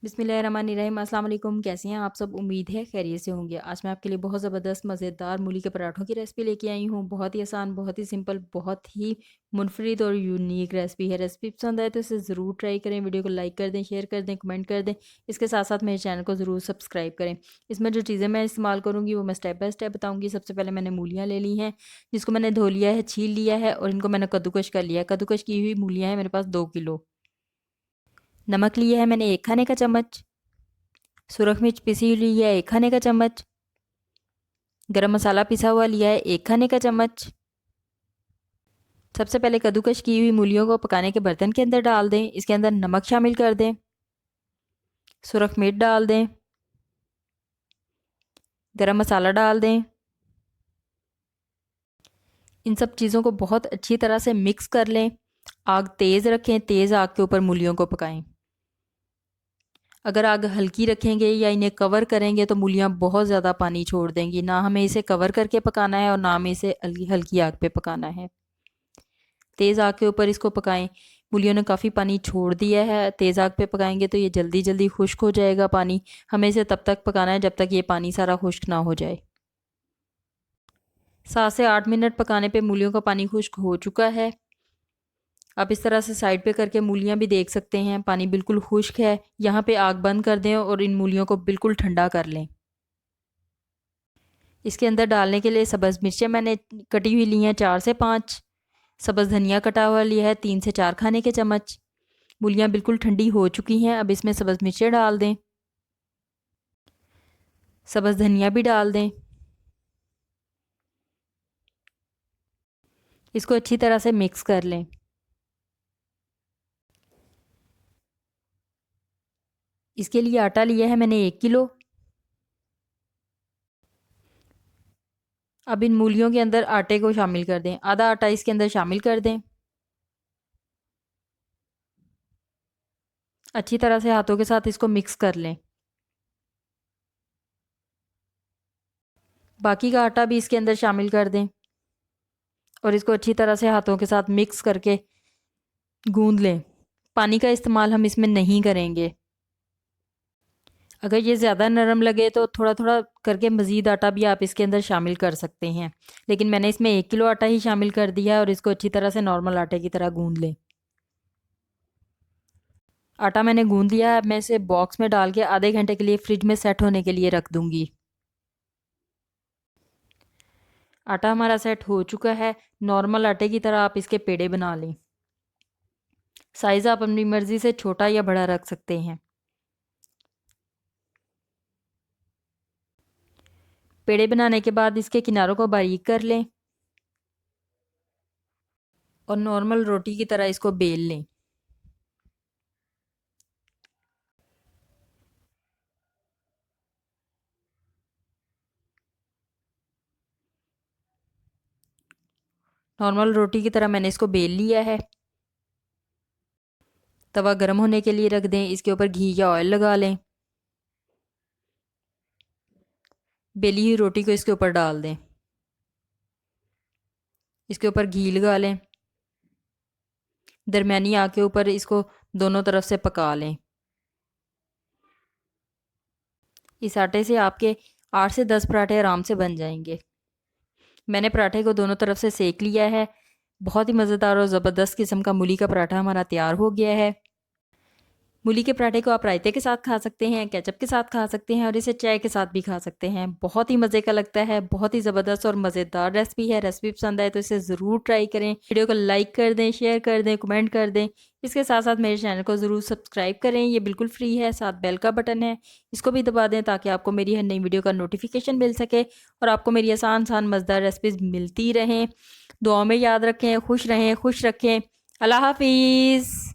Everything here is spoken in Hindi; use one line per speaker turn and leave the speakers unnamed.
बिस्मिल्लाहिर्रहमानिर्रहीम। अस्सलाम वालेकुम। कैसी हैं आप सब? उम्मीद है खैरियत से होंगे। आज मैं आपके लिए बहुत ज़बरदस्त मज़ेदार मूली के पराठों की रेसिपी लेके आई हूँ। बहुत ही आसान, बहुत ही सिंपल, बहुत ही मुनफरिद और यूनिक रेसिपी है। रेसिपी पसंद आए तो इसे ज़रूर ट्राई करें। वीडियो को लाइक कर दें, शेयर कर दें, कमेंट कर दें। इसके साथ साथ मेरे चैनल को ज़रूर सब्सक्राइब करें। इसमें जो चीज़ें मैं इस्तेमाल करूँगी वो मैं स्टेप बाय स्टेप बताऊँगी। सबसे पहले मैंने मूलियाँ ले ली हैं, जिसको मैंने धो लिया है, छील लिया है और इनको मैंने कद्दूकश कर लिया है। कद्दूकश की हुई मूलियाँ हैं मेरे पास 2 किलो। नमक लिया है मैंने 1 खाने का चम्मच। सुरख मिर्च पिसी हुई ली है 1 खाने का चम्मच। गरम मसाला पिसा हुआ लिया है 1 खाने का चम्मच। सबसे पहले कद्दूकश की हुई मूलियों को पकाने के बर्तन के अंदर डाल दें। इसके अंदर नमक शामिल कर दें, सुरख मिर्च डाल दें, गरम मसाला डाल दें। इन सब चीज़ों को बहुत अच्छी तरह से मिक्स कर लें। आग तेज़ रखें, तेज़ आग के ऊपर मूलियों को पकाएं। अगर आग हल्की रखेंगे या इन्हें कवर करेंगे तो मूलियाँ बहुत ज़्यादा पानी छोड़ देंगी। ना हमें इसे कवर करके पकाना है और ना हमें इसे हल्की हल्की आग पे पकाना है। तेज़ आग के ऊपर इसको पकाएं। मूलियों ने काफ़ी पानी छोड़ दिया है। तेज़ आग पे पकाएंगे तो ये जल्दी जल्दी खुश्क हो जाएगा पानी। हमें इसे तब तक पकाना है जब तक ये पानी सारा खुश्क ना हो जाए। 7 से 8 मिनट पकाने पे मूलियों का पानी खुश्क हो चुका है। आप इस तरह से साइड पे करके मूलियाँ भी देख सकते हैं, पानी बिल्कुल खुश्क है। यहाँ पे आग बंद कर दें और इन मूलियों को बिल्कुल ठंडा कर लें। इसके अंदर डालने के लिए सब्ज़ मिर्चें मैंने कटी हुई ली हैं 4 से 5। सब्ज़ धनिया कटा हुआ लिया है 3 से 4 खाने के चम्मच। मूलियाँ बिल्कुल ठंडी हो चुकी हैं। अब इसमें सब्ज़ मिर्चें डाल दें, सब्ज़ धनिया भी डाल दें। इसको अच्छी तरह से मिक्स कर लें। इसके लिए आटा लिया है मैंने 1 किलो। अब इन मूलियों के अंदर आटे को शामिल कर दें। आधा आटा इसके अंदर शामिल कर दें। अच्छी तरह से हाथों के साथ इसको मिक्स कर लें। बाकी का आटा भी इसके अंदर शामिल कर दें और इसको अच्छी तरह से हाथों के साथ मिक्स करके गूंद लें। पानी का इस्तेमाल हम इसमें नहीं करेंगे। अगर ये ज़्यादा नरम लगे तो थोड़ा थोड़ा करके मज़ीद आटा भी आप इसके अंदर शामिल कर सकते हैं, लेकिन मैंने इसमें 1 किलो आटा ही शामिल कर दिया है और इसको अच्छी तरह से नॉर्मल आटे की तरह गूंद लें। आटा मैंने गूंद लिया है। अब मैं इसे बॉक्स में डाल के आधे घंटे के लिए फ्रिज में सेट होने के लिए रख दूंगी। आटा हमारा सेट हो चुका है। नॉर्मल आटे की तरह आप इसके पेड़े बना लें। साइज़ आप अपनी मर्ज़ी से छोटा या बड़ा रख सकते हैं। पेड़े बनाने के बाद इसके किनारों को बारीक कर लें और नॉर्मल रोटी की तरह इसको बेल लें। नॉर्मल रोटी की तरह मैंने इसको बेल लिया है। तवा गर्म होने के लिए रख दें। इसके ऊपर घी या ऑयल लगा लें। बेली हुई रोटी को इसके ऊपर डाल दें। इसके ऊपर घी लगा लें। दरमियानी आग के ऊपर इसको दोनों तरफ से पका लें। इस आटे से आपके 8 से 10 पराठे आराम से बन जाएंगे। मैंने पराठे को दोनों तरफ से सेक लिया है। बहुत ही मज़ेदार और ज़बरदस्त किस्म का मूली का पराठा हमारा तैयार हो गया है। मूली के पराठे को आप रायते के साथ खा सकते हैं, केचप के साथ खा सकते हैं और इसे चाय के साथ भी खा सकते हैं। बहुत ही मज़े का लगता है। बहुत ही ज़बरदस्त और मज़ेदार रेसिपी है। रेसिपी पसंद आए तो इसे ज़रूर ट्राई करें। वीडियो को लाइक कर दें, शेयर कर दें, कमेंट कर दें। इसके साथ साथ मेरे चैनल को ज़रूर सब्सक्राइब करें। ये बिल्कुल फ्री है। साथ बेल का बटन है, इसको भी दबा दें ताकि आपको मेरी हर नई वीडियो का नोटिफिकेशन मिल सके और आपको मेरी आसान आसान मज़ेदार रेसिपीज़ मिलती रहें। दुआओं में याद रखें। खुश रहें, खुश रखें। अल्लाह हाफिज़।